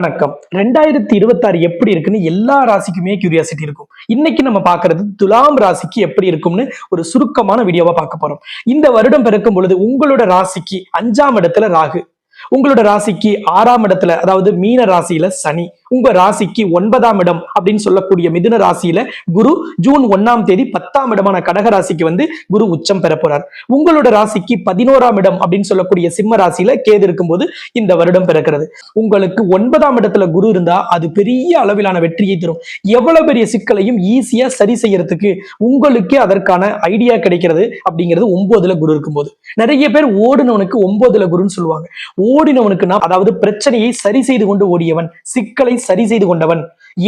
வணக்கம். 2026 எப்படி இருக்குன்னு எல்லா ராசிக்குமே கியூரியாசிட்டி இருக்கும். இன்னைக்கு நம்ம பார்க்கிறது துலாம் ராசிக்கு எப்படி இருக்கும்னு ஒரு சுருக்கமான வீடியோவா பார்க்க போறோம். இந்த வருடம் பிறக்கும் பொழுது உங்களோட ராசிக்கு 5ஆம் இடத்துல ராகு, உங்களோட ராசிக்கு 6ஆம் இடத்துல அதாவது மீன ராசியில சனி, உங்க ராசிக்கு 9ஆம் இடம் அப்படின்னு சொல்லக்கூடிய மிதுன ராசியில குரு ஜூன் 1ஆம் தேதி 10ஆம் இடமான கடக ராசிக்கு வந்து குரு உச்சம் பெற போறார். உங்களோட ராசிக்கு 11ஆம் இடம் அப்படின்னு சொல்லக்கூடிய சிம்ம ராசியில கேது இருக்கும்போது இந்த வருடம் பிறக்கிறது. உங்களுக்கு 9ஆம் இடத்துல குரு இருந்தா அது பெரிய அளவிலான வெற்றியை தரும். எவ்வளவு பெரிய சிக்கலையும் ஈஸியா சரி செய்யறதுக்கு உங்களுக்கு அதற்கான ஐடியா கிடைக்கிறது அப்படிங்கிறது 9ல குரு இருக்கும்போது. நிறைய பேர் ஓடினவனுக்கு 9ல குருன்னு சொல்லுவாங்க. ஓடினவனுக்குன்னா அதாவது பிரச்சனையை சரி செய்து கொண்டு ஓடியவன், சிக்கலை சரி செய்து கொண்டவன்.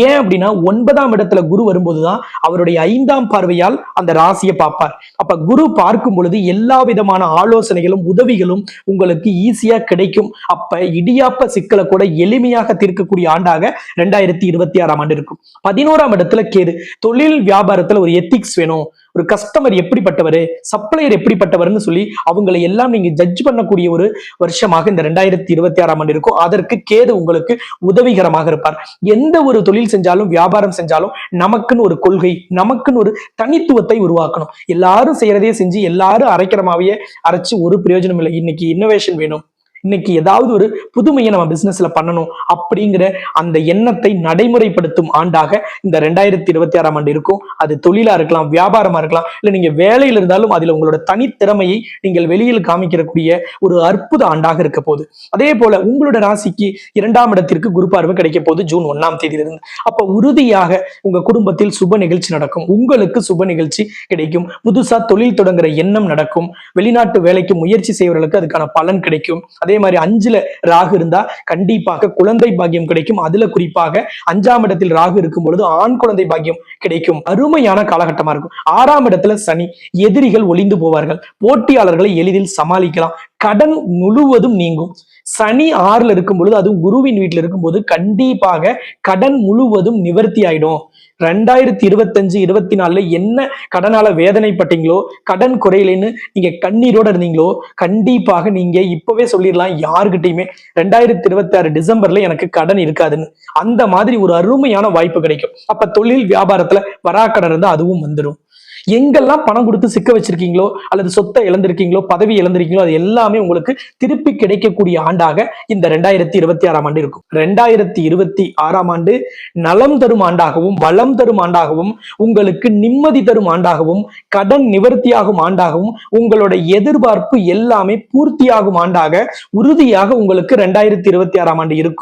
ஏன் அப்படின்னா 9ஆம் இடத்துல குரு வரும்போதுதான் அவருடைய 5ஆம் பார்வையால் அந்த ராசியை பார்ப்பார். அப்ப குரு பார்க்கும் பொழுது எல்லா விதமான ஆலோசனைகளும் உதவிகளும் உங்களுக்கு ஈஸியா கிடைக்கும். அப்ப இடியாப்ப சிக்கலை கூட எளிமையாக தீர்க்கக்கூடிய ஆண்டாக 2026ஆம் ஆண்டு இருக்கும். 11ஆம் இடத்துல கேது, தொழில் வியாபாரத்துல ஒரு எத்திக்ஸ் வேணும், ஒரு கஸ்டமர் எப்படிப்பட்டவர், சப்ளையர் எப்படிப்பட்டவர்னு சொல்லி அவங்களை எல்லாம் நீங்க ஜட்ஜ் பண்ணக்கூடிய ஒரு வருஷமாக இந்த 2026ஆம் ஆண்டு இருக்கும். அதற்கு கேது உங்களுக்கு உதவிகரமாக இருப்பார். எந்த ஒரு தொழில் செஞ்சாலும் வியாபாரம் செஞ்சாலும் நமக்குன்னு ஒரு கொள்கை, நமக்குன்னு ஒரு தனித்துவத்தை உருவாக்கணும். எல்லாரும் செய்யறதே செஞ்சு எல்லாரும் அரைக்கிறமாவே அரைச்சு ஒரு பிரயோஜனம் இல்லை. இன்னைக்கு இன்னோவேஷன் வேணும், இன்னைக்கு ஏதாவது ஒரு புதுமையை நம்ம பிசினஸ்ல பண்ணணும் அப்படிங்கிற அந்த எண்ணத்தை நடைமுறைப்படுத்தும் ஆண்டாக இந்த 2026ஆம் ஆண்டு இருக்கும். அது தொழிலா இருக்கலாம், வியாபாரமா இருக்கலாம், இல்ல நீங்க வேலையில் இருந்தாலும் அதுல உங்களோட தனித்திறமையை நீங்கள் வெளியில் காமிக்கக்கூடிய ஒரு அற்புத ஆண்டாக இருக்க போகுது. அதே போல உங்களோட ராசிக்கு 2ஆம் இடத்திற்கு குரு பார்வை கிடைக்க போகுது ஜூன் 1ஆம் தேதியிலிருந்து. அப்ப உறுதியாக உங்க குடும்பத்தில் சுப நிகழ்ச்சி நடக்கும், உங்களுக்கு சுப நிகழ்ச்சி கிடைக்கும், புதுசா தொழில் தொடங்குற எண்ணம் நடக்கும், வெளிநாட்டு வேலைக்கு முயற்சி செய்வர்களுக்கு அதுக்கான பலன் கிடைக்கும். அதே மாதிரி 5ல ராகு இருந்தா கண்டிப்பாக குழந்தை பாக்கியம் கிடைக்கும். அதுல குறிப்பாக 5ஆம் இடத்தில் ராகு இருக்கும் பொழுது ஆண் குழந்தை பாக்கியம் கிடைக்கும். அருமையான காலகட்டமா இருக்கும். 6ஆம் இடத்துல சனி, எதிரிகள் ஒளிந்து போவார்கள், போட்டியாளர்களை எளிதில் சமாளிக்கலாம், கடன் முழுவதும் நீங்கும். சனி 6ல இருக்கும் பொழுது அதுவும் குருவின் வீட்டில் இருக்கும்போது கண்டிப்பாக கடன் முழுவதும் நிவர்த்தி ஆயிடும். 2025-24 என்ன கடனால வேதனைப்பட்டீங்களோ, கடன் குறையிலன்னு நீங்க கண்ணீரோட இருந்தீங்களோ, கண்டிப்பாக நீங்க இப்பவே சொல்லிடலாம் யாருக்கிட்டையுமே 2026 டிசம்பர்ல எனக்கு கடன் இருக்காதுன்னு. அந்த மாதிரி ஒரு அருமையான வாய்ப்பு கிடைக்கும். அப்ப தொழில் வியாபாரத்துல வராக்கடன் இருந்தா அதுவும் வந்துடும். எங்கெல்லாம் பணம் கொடுத்து சிக்க வச்சிருக்கீங்களோ அல்லது சொத்தை இழந்திருக்கீங்களோ, பதவி இழந்திருக்கீங்களோ, அது எல்லாமே உங்களுக்கு திருப்பி கிடைக்கக்கூடிய ஆண்டாக இந்த 2026ஆம் ஆண்டு இருக்கும். 2026ஆம் ஆண்டு நலம் தரும் ஆண்டாகவும் வளம் தரும் ஆண்டாகவும் உங்களுக்கு நிம்மதி தரும் ஆண்டாகவும் கடன் நிவர்த்தியாகும் ஆண்டாகவும் உங்களோட எதிர்பார்ப்பு எல்லாமே பூர்த்தியாகும் ஆண்டாக உறுதியாக உங்களுக்கு 2026ஆம் ஆண்டு இருக்கும்.